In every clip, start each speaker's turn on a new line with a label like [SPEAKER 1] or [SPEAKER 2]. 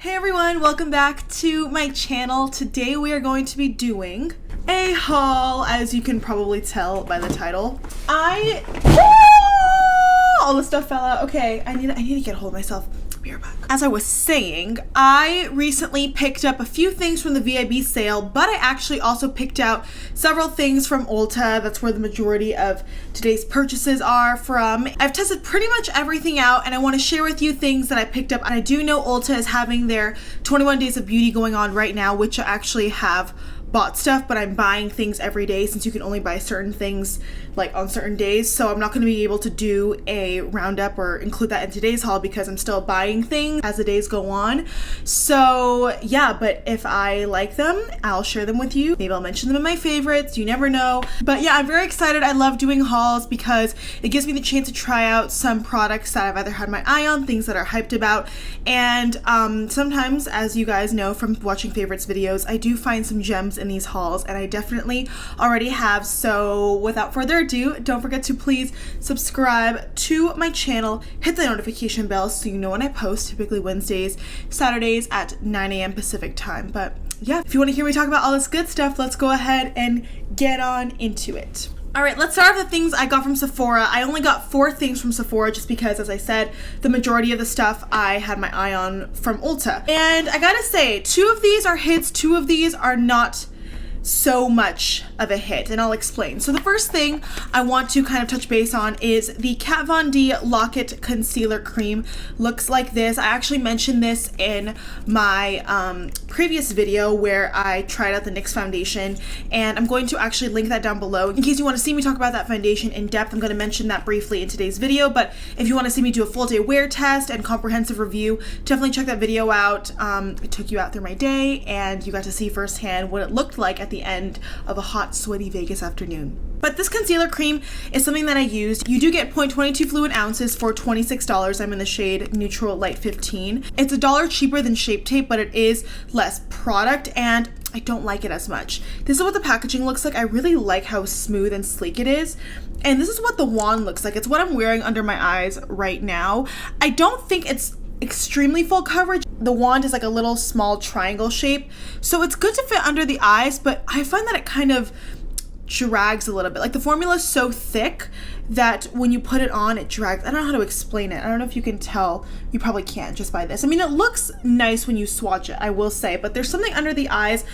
[SPEAKER 1] Hey everyone, welcome back to my channel. Today we are going to be doing a haul, as you can probably tell by the title. All the stuff fell out. Okay, I need to get a hold of myself. Be right back. As I was saying, I recently picked up a few things from the VIB sale, but I actually also picked out several things from ULTA. That's where the majority of today's purchases are from. I've tested pretty much everything out, and I want to share with you things that I picked up. And I do know ULTA is having their 21 days of beauty going on right now, which I actually have bought stuff, but I'm buying things every day since you can only buy certain things like on certain days. So I'm not going to be able to do a roundup or include that in today's haul because I'm still buying things as the days go on. So yeah, but if I like them, I'll share them with you. Maybe I'll mention them in my favorites. You never know. But yeah, I'm very excited. I love doing hauls because it gives me the chance to try out some products that I've either had my eye on, things that are hyped about. And sometimes, as you guys know from watching favorites videos, I do find some gems in these hauls, and I definitely already have. So without further ado, don't forget to please subscribe to my channel, hit the notification bell so you know when I post, typically Wednesdays, Saturdays at 9 a.m. Pacific time. But yeah, if you want to hear me talk about all this good stuff, let's go ahead and get on into it. All right, let's start with the things I got from Sephora. I only got 4 things from Sephora just because, as I said, the majority of the stuff I had my eye on from ULTA. And I gotta say, 2 of these are hits, 2 of these are not so much of a hit, and I'll explain. So the first thing I want to kind of touch base on is the Kat Von D Lock-It Concealer Cream. Looks like this. I actually mentioned this in my previous video where I tried out the NYX foundation, and I'm going to actually link that down below. In case you want to see me talk about that foundation in depth, I'm going to mention that briefly in today's video, but if you want to see me do a full day wear test and comprehensive review, definitely check that video out. It took you out through my day, and you got to see firsthand what it looked like at the end of a hot, sweaty Vegas afternoon. But this concealer cream is something that I used. You do get 0.22 fluid ounces for $26. I'm in the shade Neutral Light 15. It's $1 cheaper than Shape Tape, but it is less product, and I don't like it as much. This is what the packaging looks like. I really like how smooth and sleek it is. And this is what the wand looks like. It's what I'm wearing under my eyes right now. I don't think it's extremely full coverage. The wand is like a little small triangle shape, so it's good to fit under the eyes, but I find that it kind of drags a little bit. Like the formula is so thick that when you put it on, it drags. I don't know how to explain it. I don't know if you can tell. You probably can't just by this. I mean, it looks nice when you swatch it, I will say, but there's something under the eyes.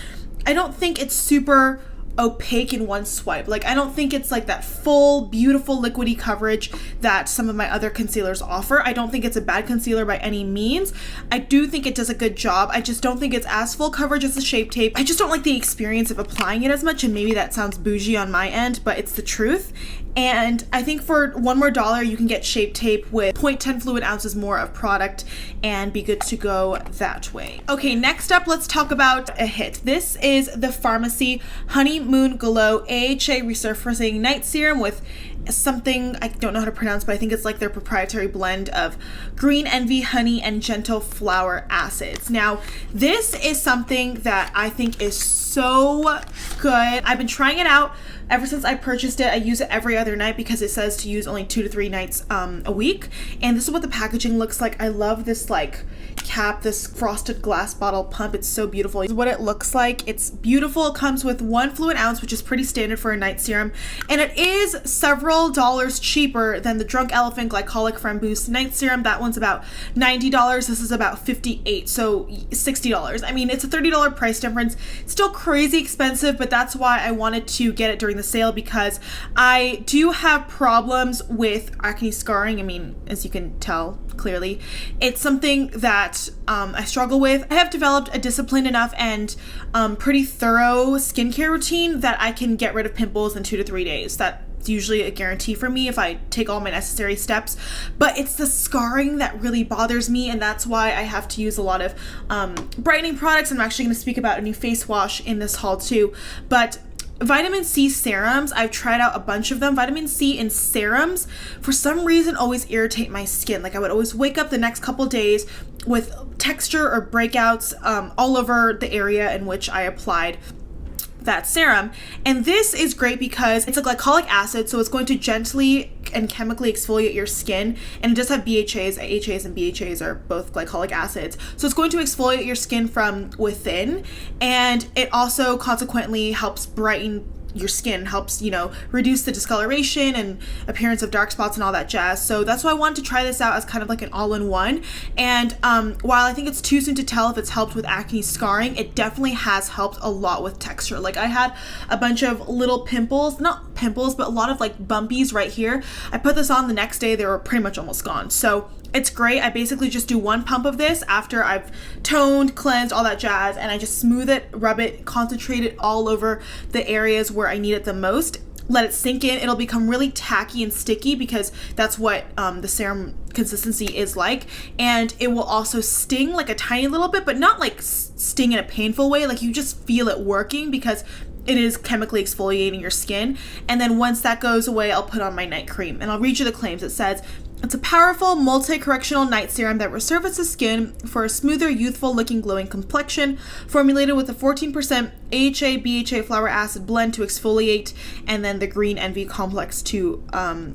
[SPEAKER 1] I don't think it's super opaque in one swipe. Like, I don't think it's like that full, beautiful, liquidy coverage that some of my other concealers offer. I don't think it's a bad concealer by any means. I do think it does a good job. I just don't think it's as full coverage as the Shape Tape. I just don't like the experience of applying it as much, and maybe that sounds bougie on my end, but it's the truth. And I think for $1 more, you can get Shape Tape with 0.10 fluid ounces more of product and be good to go that way. Okay, next up, let's talk about a hit. This is the Farmacy Honeymoon Glow AHA Resurfacing Night Serum with something I don't know how to pronounce, but I think it's like their proprietary blend of green envy, honey, and gentle flower acids. Now, this is something that I think is so good. I've been trying it out ever since I purchased it. I use it every other night because it says to use only 2 to 3 nights a week. And this is what the packaging looks like. I love this like cap, this frosted glass bottle pump. It's so beautiful. This is what it looks like. It's beautiful. It comes with 1 fluid ounce, which is pretty standard for a night serum. And it is several dollars cheaper than the Drunk Elephant Glycolic Framboos Night Serum. That one's about $90. This is about $58, so $60. I mean, it's a $30 price difference. Still crazy expensive, but that's why I wanted to get it during the sale, because I do have problems with acne scarring. I mean, as you can tell clearly, it's something that I struggle with. I have developed a disciplined enough and pretty thorough skincare routine that I can get rid of pimples in 2 to 3 days. That's usually a guarantee for me if I take all my necessary steps, but it's the scarring that really bothers me, and that's why I have to use a lot of brightening products. I'm actually going to speak about a new face wash in this haul too, but vitamin C serums, I've tried out a bunch of them. Vitamin C in serums, for some reason, always irritate my skin. Like, I would always wake up the next couple days with texture or breakouts all over the area in which I applied that serum. And this is great because it's a glycolic acid, so it's going to gently and chemically exfoliate your skin, and it does have BHAs. AHAs and BHAs are both glycolic acids, so it's going to exfoliate your skin from within, and it also consequently helps brighten your skin, helps, you know, reduce the discoloration and appearance of dark spots and all that jazz. So that's why I wanted to try this out as kind of like an all-in-one. And while I think it's too soon to tell if it's helped with acne scarring, it definitely has helped a lot with texture. Like, I had a bunch of little pimples, not pimples, but a lot of like bumpies right here. I put this on the next day, they were pretty much almost gone. So it's great. I basically just do 1 pump of this after I've toned, cleansed, all that jazz, and I just smooth it, rub it, concentrate it all over the areas where I need it the most. Let it sink in. It'll become really tacky and sticky because that's what the serum consistency is like. And it will also sting like a tiny little bit, but not like sting in a painful way. Like, you just feel it working because it is chemically exfoliating your skin. And then once that goes away, I'll put on my night cream. And I'll read you the claims. It says, it's a powerful multi-correctional night serum that resurfaces skin for a smoother, youthful-looking, glowing complexion, formulated with a 14% AHA, BHA flower acid blend to exfoliate, and then the green envy complex to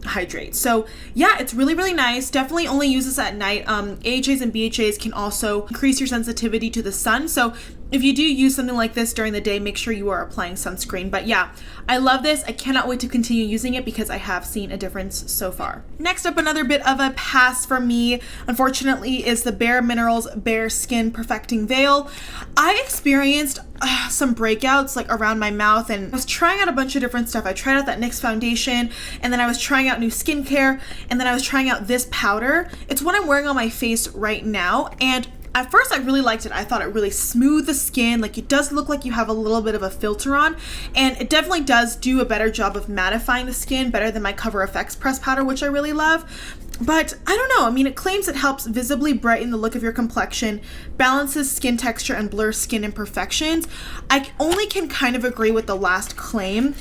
[SPEAKER 1] hydrate. So yeah, it's really, really nice. Definitely only use this at night. AHAs and BHAs can also increase your sensitivity to the sun. So if you do use something like this during the day, make sure you are applying sunscreen. But yeah, I love this. I cannot wait to continue using it because I have seen a difference so far. Next up, another bit of a pass for me, unfortunately, is the bareMinerals bareSkin Perfecting Veil. I experienced some breakouts like around my mouth, and I was trying out a bunch of different stuff. I tried out that NYX foundation, and then I was trying out new skincare, and then I was trying out this powder. It's what I'm wearing on my face right now, and at first I really liked it. I thought it really smoothed the skin. Like, it does look like you have a little bit of a filter on, and it definitely does do a better job of mattifying the skin, better than my Cover FX press powder, which I really love. But I don't know, I mean, it claims it helps visibly brighten the look of your complexion, balances skin texture, and blurs skin imperfections. I only can kind of agree with the last claim.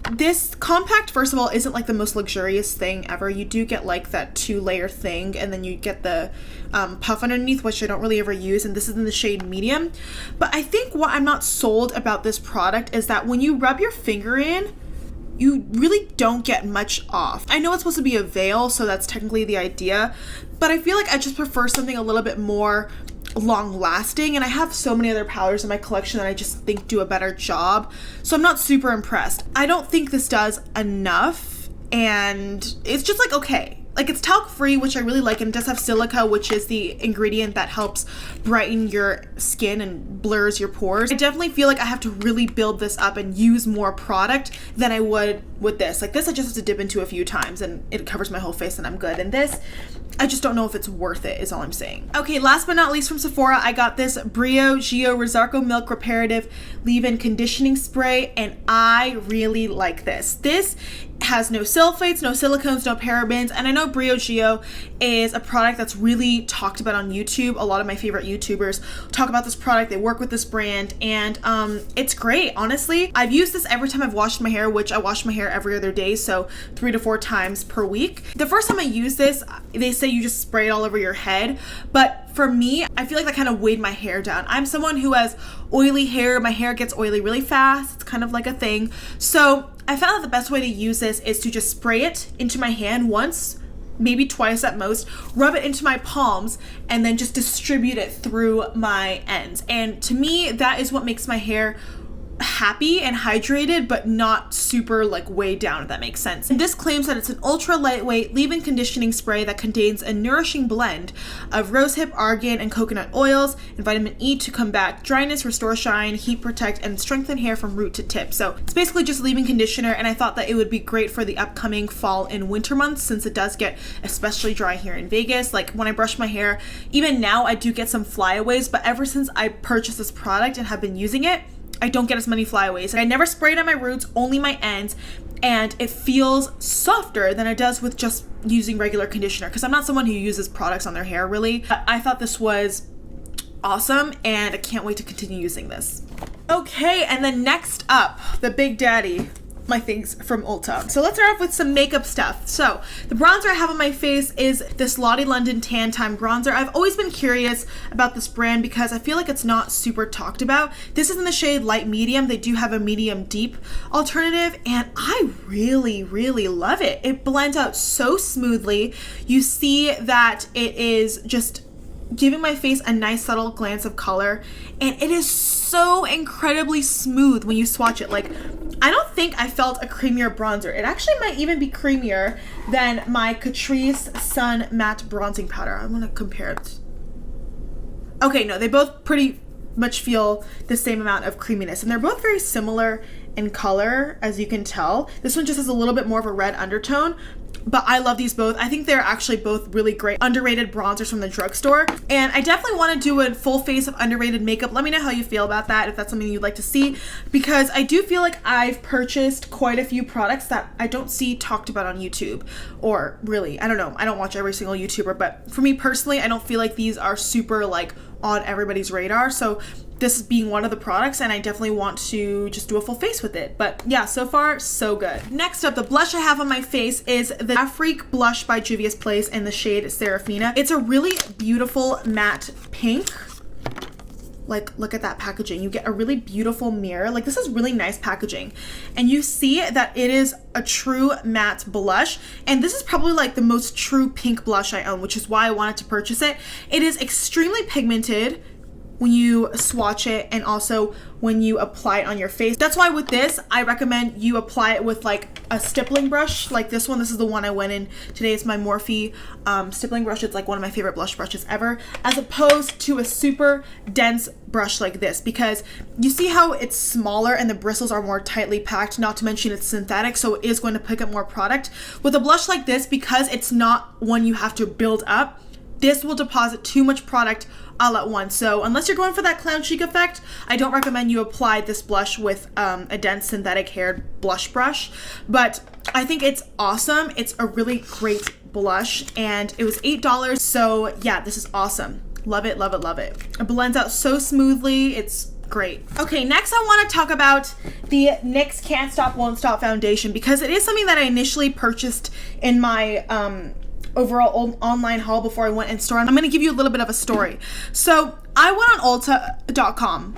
[SPEAKER 1] This compact, first of all, isn't like the most luxurious thing ever. You do get like that 2-layer thing, and then you get the puff underneath, which I don't really ever use, and this is in the shade medium. But I think what I'm not sold about this product is that when you rub your finger in, you really don't get much off. I know it's supposed to be a veil, so that's technically the idea, but I feel like I just prefer something a little bit more long lasting, and I have so many other powders in my collection that I just think do a better job, so I'm not super impressed. I don't think this does enough, and it's just like, okay. Like, it's talc free, which I really like, and it does have silica, which is the ingredient that helps brighten your skin and blurs your pores. I definitely feel like I have to really build this up and use more product than I would with this. Like, this I just have to dip into a few times and it covers my whole face and I'm good. And this, I just don't know if it's worth it, is all I'm saying. Okay, last but not least, from Sephora, I got this Briogeo Rosarco Milk Reparative Leave-In Conditioning Spray, and I really like this. This has no sulfates, no silicones, no parabens, and I know Briogeo is a product that's really talked about on YouTube. A lot of my favorite YouTubers talk about this product. They work with this brand, and it's great, honestly. I've used this every time I've washed my hair, which I wash my hair every other day, so 3 to 4 times per week. The first time I used this, they say you just spray it all over your head, but for me, I feel like that kind of weighed my hair down. I'm someone who has oily hair. My hair gets oily really fast. It's kind of like a thing. So I found that the best way to use this is to just spray it into my hand once, maybe twice at most, rub it into my palms, and then just distribute it through my ends. And to me, that is what makes my hair happy and hydrated, but not super like weighed down, if that makes sense. And this claims that it's an ultra lightweight leave-in conditioning spray that contains a nourishing blend of rosehip, argan, and coconut oils and vitamin E to combat dryness, restore shine, heat protect, and strengthen hair from root to tip. So it's basically just leave-in conditioner, and I thought that it would be great for the upcoming fall and winter months, since it does get especially dry here in Vegas. Like, when I brush my hair, even now I do get some flyaways, but ever since I purchased this product and have been using it, I don't get as many flyaways. I never sprayed on my roots, only my ends, and it feels softer than it does with just using regular conditioner, because I'm not someone who uses products on their hair really. I thought this was awesome, and I can't wait to continue using this. Okay, and then next up, the big daddy, my things from Ulta. So let's start off with some makeup stuff. So the bronzer I have on my face is this Lottie London Tan Time bronzer. I've always been curious about this brand because I feel like it's not super talked about. This is in the shade light medium. They do have a medium deep alternative and I really, really love it. It blends out so smoothly. You see that it is just giving my face a nice subtle glance of color, and it is so incredibly smooth when you swatch it. Like, I don't think I felt a creamier bronzer. It actually might even be creamier than my Catrice Sun Matte Bronzing Powder. I want to compare it. Okay, no, they both pretty much feel the same amount of creaminess, and they're both very similar in color, as you can tell. This one just has a little bit more of a red undertone, but I love these both. I think they're actually both really great underrated bronzers from the drugstore, and I definitely want to do a full face of underrated makeup. Let me know how you feel about that, if that's something you'd like to see, because I do feel like I've purchased quite a few products that I don't see talked about on YouTube, or really, I don't know, I don't watch every single YouTuber, but for me personally, I don't feel like these are super like on everybody's radar. So this being one of the products, and I definitely want to just do a full face with it. But yeah, so far so good. Next up, the blush I have on my face is the Afrique blush by Juvia's Place in the shade Serafina. It's a really beautiful matte pink. Like, look at that packaging. You get a really beautiful mirror. Like, this is really nice packaging. And you see that it is a true matte blush. And this is probably like the most true pink blush I own, which is why I wanted to purchase it. It is extremely pigmented when you swatch it, and also when you apply it on your face. That's why with this, I recommend you apply it with like a stippling brush like this one. This is the one I went in today. It's my Morphe stippling brush. It's like one of my favorite blush brushes ever, as opposed to a super dense brush like this, because you see how it's smaller and the bristles are more tightly packed, not to mention it's synthetic, so it is going to pick up more product. With a blush like this, because it's not one you have to build up, this will deposit too much product all at once. So unless you're going for that clown chic effect, I don't recommend you apply this blush with a dense synthetic haired blush brush. But I think it's awesome. It's a really great blush, and it was $8. So yeah, this is awesome. Love it, love it, love it. It blends out so smoothly. It's great. Okay, next I want to talk about the NYX Can't Stop Won't Stop foundation, because it is something that I initially purchased in my overall online haul before I went in store. And I'm going to give you a little bit of a story. So I went on ulta.com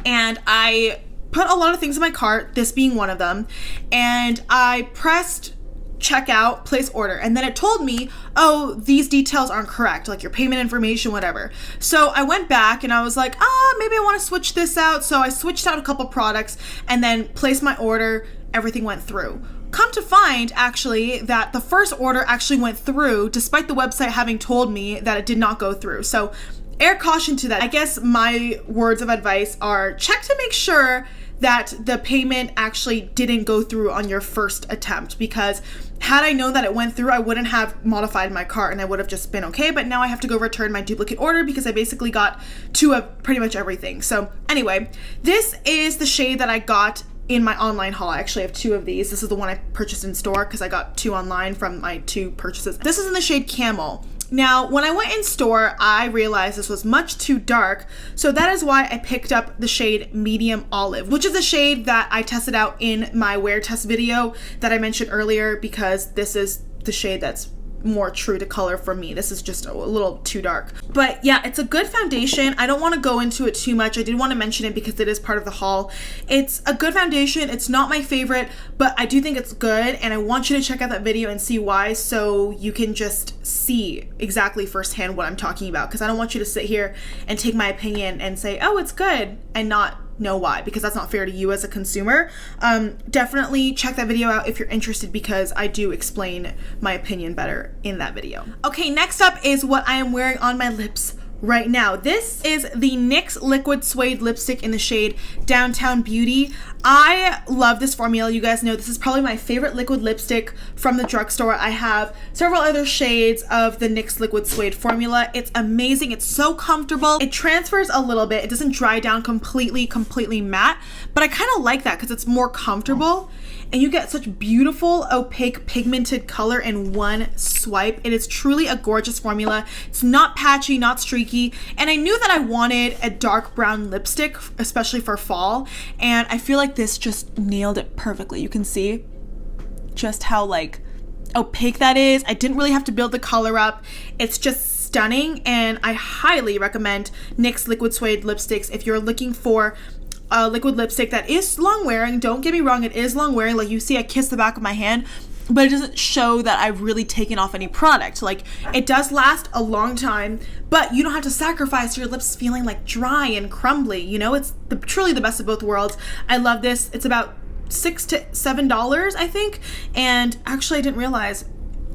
[SPEAKER 1] and I put a lot of things in my cart, this being one of them, and I pressed checkout, place order, and then it told me, oh, these details aren't correct, like your payment information, whatever. So I went back and I was like, maybe I want to switch this out. So I switched out a couple products and then placed my order. Everything went through. Come to find, actually, that the first order actually went through, despite the website having told me that it did not go through. So air caution to that. I guess my words of advice are check to make sure that the payment actually didn't go through on your first attempt, because had I known that it went through, I wouldn't have modified my cart and I would have just been okay. But now I have to go return my duplicate order because I basically got two of pretty much everything. So anyway, this is the shade that I got in my online haul. I actually have two of these. This is the one I purchased in store because I got two online from my two purchases. This is in the shade Camel. Now, when I went in store, I realized this was much too dark, so that is why I picked up the shade Medium Olive, which is a shade that I tested out in my wear test video that I mentioned earlier, because this is the shade that's more true to color for me. This is just a little too dark. But yeah, it's a good foundation. I don't want to go into it too much. I did want to mention it because it is part of the haul. It's a good foundation. It's not my favorite, but I do think it's good, and I want you to check out that video and see why, so you can just see exactly firsthand what I'm talking about, because I don't want you to sit here and take my opinion and say, oh, it's good, and not know why, because that's not fair to you as a consumer. Definitely check that video out if you're interested, because I do explain my opinion better in that video. Okay, next up is what I am wearing on my lips right now. This is the NYX Liquid Suede lipstick in the shade Downtown Beauty. I love this formula. You guys know this is probably my favorite liquid lipstick from the drugstore. I have several other shades of the NYX Liquid Suede formula. It's amazing. It's so comfortable. It transfers a little bit. It doesn't dry down completely matte, but I kind of like that because it's more comfortable. And you get such beautiful opaque pigmented color in one swipe. It is truly a gorgeous formula. It's not patchy, not streaky. streaky, and I knew that I wanted a dark brown lipstick, especially for fall, and I feel like this just nailed it perfectly. You can see just how like opaque that is. I didn't really have to build the color up. It's just stunning, and I highly recommend NYX Liquid Suede lipsticks if you're looking for a liquid lipstick that is long wearing. Don't get me wrong, it is long wearing. Like you see, I kissed the back of my hand, but it doesn't show that I've really taken off any product. Like it does last a long time, but you don't have to sacrifice your lips feeling like dry and crumbly. You know, it's truly the best of both worlds. I love this. It's about $6 to $7, I think. And actually I didn't realize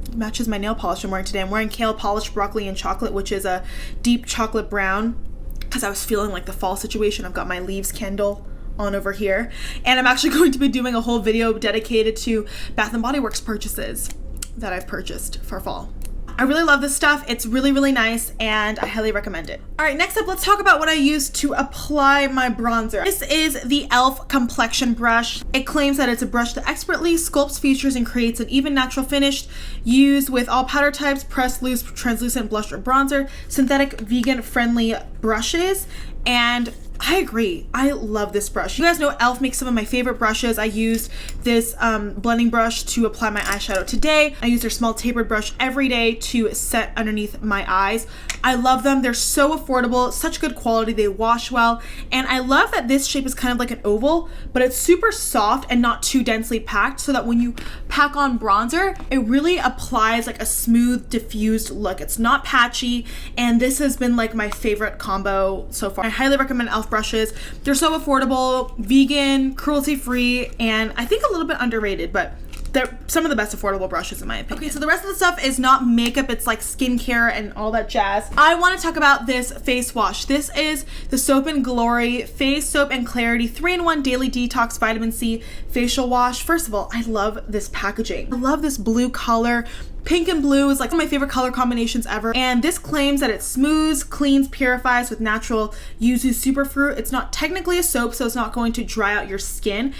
[SPEAKER 1] it matches my nail polish I'm wearing today. I'm wearing Kale Polish Broccoli and Chocolate, which is a deep chocolate brown, because I was feeling like the fall situation. I've got my leaves candle on over here, and I'm actually going to be doing a whole video dedicated to Bath & Body Works purchases that I've purchased for fall. I really love this stuff. It's really, really nice, and I highly recommend it. All right, next up, let's talk about what I use to apply my bronzer. This is the e.l.f. Complexion Brush. It claims that it's a brush that expertly sculpts features and creates an even natural finish, used with all powder types, pressed, loose, translucent blush or bronzer, synthetic, vegan-friendly brushes, and I agree. I love this brush. You guys know e.l.f. makes some of my favorite brushes. I used this blending brush to apply my eyeshadow today. I use their small tapered brush every day to set underneath my eyes. I love them. They're so affordable, such good quality. They wash well. And I love that this shape is kind of like an oval, but it's super soft and not too densely packed, so that when you pack on bronzer, it really applies like a smooth, diffused look. It's not patchy, and this has been like my favorite combo so far. I highly recommend e.l.f. brushes. They're so affordable, vegan, cruelty-free, and I think a little bit underrated, but they're some of the best affordable brushes in my opinion. Okay, so the rest of the stuff is not makeup, it's like skincare and all that jazz. I want to talk about this face wash. This is the Soap & Glory Face Soap and Clarity 3-in-1 Daily Detox Vitamin C Facial Wash. First of all, I love this packaging. I love this blue color. Pink and blue is like one of my favorite color combinations ever. And this claims that it smooths, cleans, purifies with natural yuzu superfruit. It's not technically a soap, so it's not going to dry out your skin.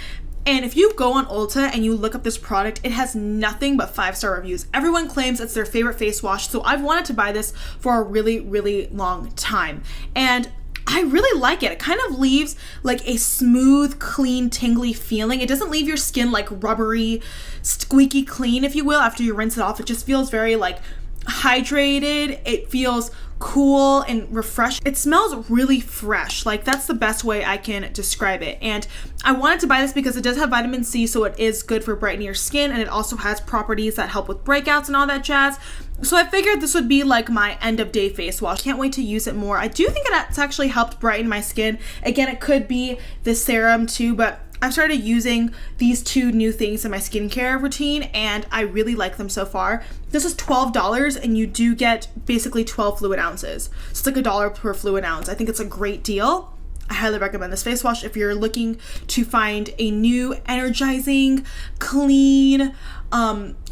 [SPEAKER 1] And if you go on Ulta and you look up this product, it has nothing but 5-star reviews. Everyone claims it's their favorite face wash, so I've wanted to buy this for a really, really long time. And I really like it. It kind of leaves like a smooth, clean, tingly feeling. It doesn't leave your skin like rubbery, squeaky clean, if you will, after you rinse it off. It just feels very like hydrated. It feels cool and refreshed. It smells really fresh. Like that's the best way I can describe it. And I wanted to buy this because it does have vitamin C, so it is good for brightening your skin, and it also has properties that help with breakouts and all that jazz. So I figured this would be like my end of day face wash. Can't wait to use it more. I do think it's actually helped brighten my skin. Again, it could be the serum too, but I've started using these two new things in my skincare routine, and I really like them so far. This is $12, and you do get basically 12 fluid ounces. So it's like $1 per fluid ounce. I think it's a great deal. I highly recommend this face wash if you're looking to find a new, energizing, clean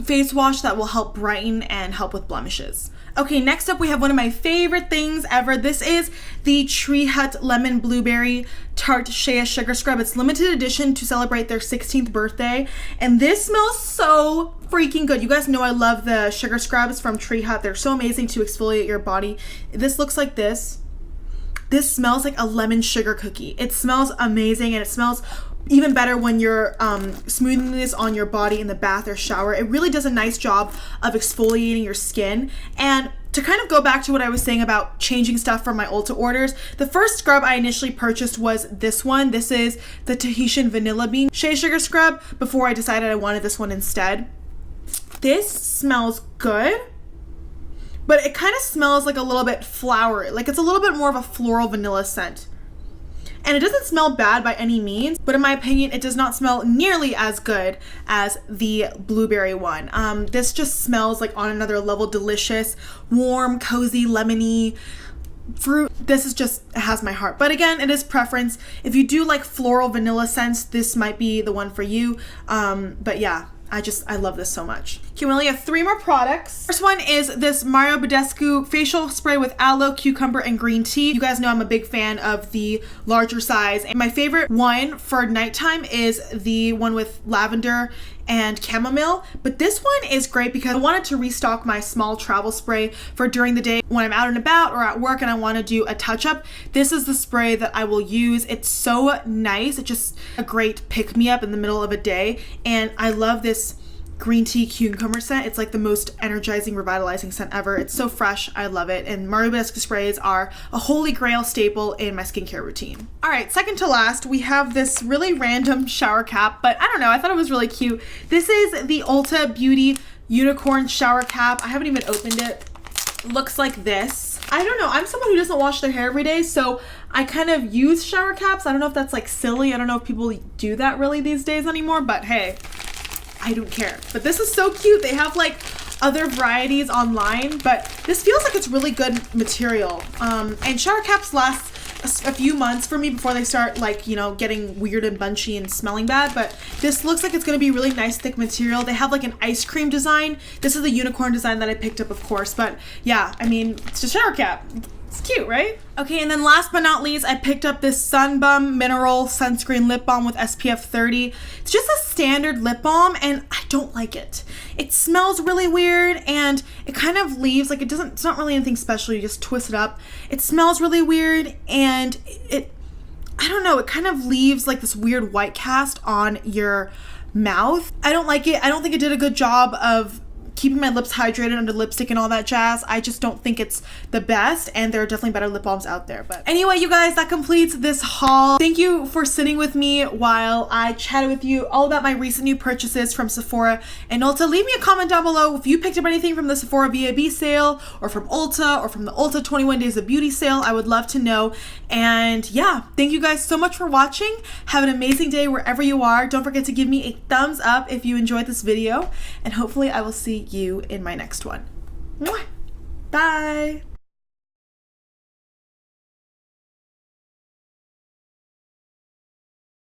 [SPEAKER 1] face wash that will help brighten and help with blemishes. Okay, next up we have one of my favorite things ever. This is the Tree Hut Lemon Blueberry Tart Shea Sugar Scrub. It's limited edition to celebrate their 16th birthday, and this smells so freaking good. You guys know I love the sugar scrubs from Tree Hut. They're so amazing to exfoliate your body. This looks like this. This smells like a lemon sugar cookie. It smells amazing, and it smells even better when you're smoothing this on your body in the bath or shower. It really does a nice job of exfoliating your skin. And to kind of go back to what I was saying about changing stuff from my Ulta orders, the first scrub I initially purchased was this one. This is the Tahitian Vanilla Bean Shea Sugar Scrub before I decided I wanted this one instead. This smells good, but it kind of smells like a little bit flowery. Like it's a little bit more of a floral vanilla scent. And it doesn't smell bad by any means, but in my opinion, it does not smell nearly as good as the blueberry one. This just smells like on another level delicious, warm, cozy, lemony fruit. This is just, it has my heart. But again, it is preference. If you do like floral vanilla scents, this might be the one for you. But yeah, I love this so much. Okay, we only have 3 more products. First one is this Mario Badescu facial spray with aloe, cucumber, and green tea. You guys know I'm a big fan of the larger size. And my favorite one for nighttime is the one with lavender and chamomile, but this one is great because I wanted to restock my small travel spray for during the day when I'm out and about or at work and I want to do a touch-up. This is the spray that I will use. It's so nice. It's just a great pick-me-up in the middle of a day, and I love this green tea cucumber scent. It's like the most energizing, revitalizing scent ever. It's so fresh. I love it. And Mario Badescu sprays are a holy grail staple in my skincare routine. All right, second to last, we have this really random shower cap, but I don't know, I thought it was really cute. This is the Ulta Beauty Unicorn Shower Cap. I haven't even opened it. It looks like this. I don't know, I'm someone who doesn't wash their hair every day, so I kind of use shower caps. I don't know if that's like silly. I don't know if people do that really these days anymore, but hey, I don't care. But this is so cute. They have like other varieties online, but this feels like it's really good material. And shower caps last a few months for me before they start like, you know, getting weird and bunchy and smelling bad, but this looks like it's gonna be really nice thick material. They have like an ice cream design. This is the unicorn design that I picked up, of course, but yeah, I mean, it's a shower cap. It's cute, right? Okay, and then last but not least, I picked up this bareMinerals Sunscreen Lip Balm with SPF 30. It's just a standard lip balm, and I don't like it. It smells really weird, and it kind of leaves, like it's not really anything special, you just twist it up. It smells really weird, and I don't know, it kind of leaves like this weird white cast on your mouth. I don't like it. I don't think it did a good job of keeping my lips hydrated under lipstick and all that jazz. I just don't think it's the best, and there are definitely better lip balms out there. But anyway, you guys, that completes this haul. Thank you for sitting with me while I chatted with you all about my recent new purchases from Sephora and Ulta. Leave me a comment down below if you picked up anything from the Sephora VIB sale or from Ulta or from the Ulta 21 Days of Beauty sale. I would love to know. And yeah, thank you guys so much for watching. Have an amazing day wherever you are. Don't forget to give me a thumbs up if you enjoyed this video, and hopefully I will see you in my next one. Mwah! Bye!